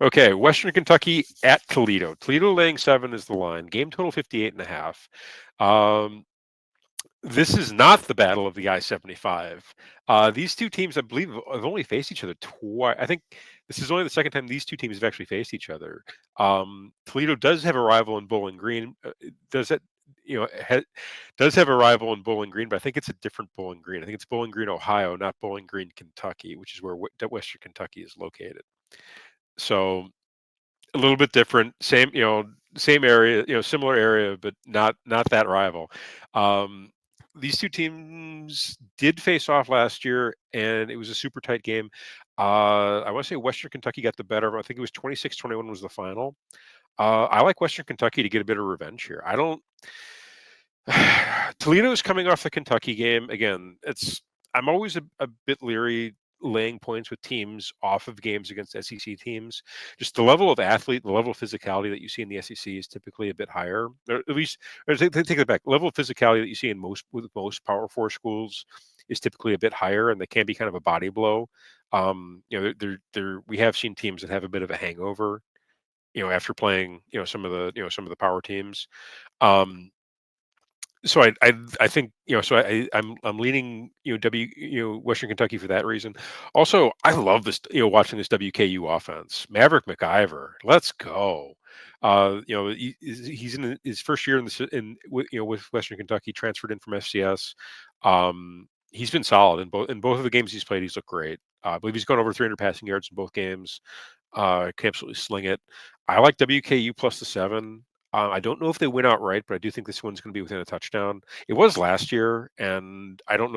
Okay, Western Kentucky at Toledo. Toledo laying 7 is the line. Game total 58.5. Um, this is not the battle of the I-75. These two teams, I believe, have only faced each other twice. I think this is only the second time these two teams have actually faced each other. Toledo does have a rival in Bowling Green. Does it? You know, does have a rival in Bowling Green, but I think it's a different Bowling Green. I think it's Bowling Green, Ohio, not Bowling Green, Kentucky, which is where Western Kentucky is located. So a little bit different, same, same area, similar area, but not that rival. Um, these two teams did face off last year, and it was a super tight game. I want to say Western Kentucky got the better. I think it was 26-21 was the final. I like Western Kentucky to get a bit of revenge here. I don't. Toledo is coming off the Kentucky game again. I'm always a bit leery laying points with teams off of games against SEC teams. Just the level of athlete, the level of physicality that you see in the SEC is typically a bit higher. Or at least, or take it back. Level of physicality that you see in most Power Four schools is typically a bit higher, and they can be kind of a body blow. We have seen teams that have a bit of a hangover, after playing, some of the power teams. Um, so I think, I'm leaning, Western Kentucky for that reason. Also, I love this, watching this WKU offense. Maverick McIver, let's go. He's in his first year in with Western Kentucky, transferred in from FCS. He's been solid in both of the games he's played. He's looked great. I believe he's gone over 300 passing yards in both games. Can absolutely sling it. I like WKU plus the 7. I don't know if they win outright, but I do think this one's going to be within a touchdown. It was last year, and I don't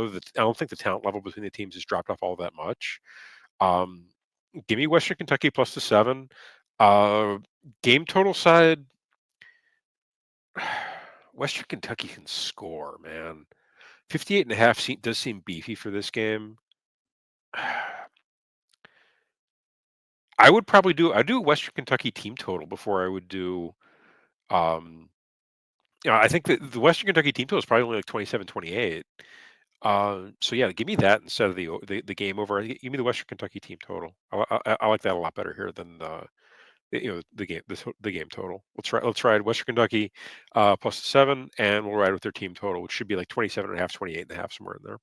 think the talent level between the teams has dropped off all that much. Um, Give me Western Kentucky plus the 7. Uh, Game total side, Western Kentucky can score, man. 58.5 does seem beefy for this game. I'd do a Western Kentucky team total before I would do. Um, I think that the Western Kentucky team total is probably only like 27-28. So yeah, give me that instead of the game over. Give me the Western Kentucky team total. I like that a lot better here than the game total. Let's ride Western Kentucky plus the 7, and we'll ride with their team total, which should be like 27.5, 28.5, somewhere in there.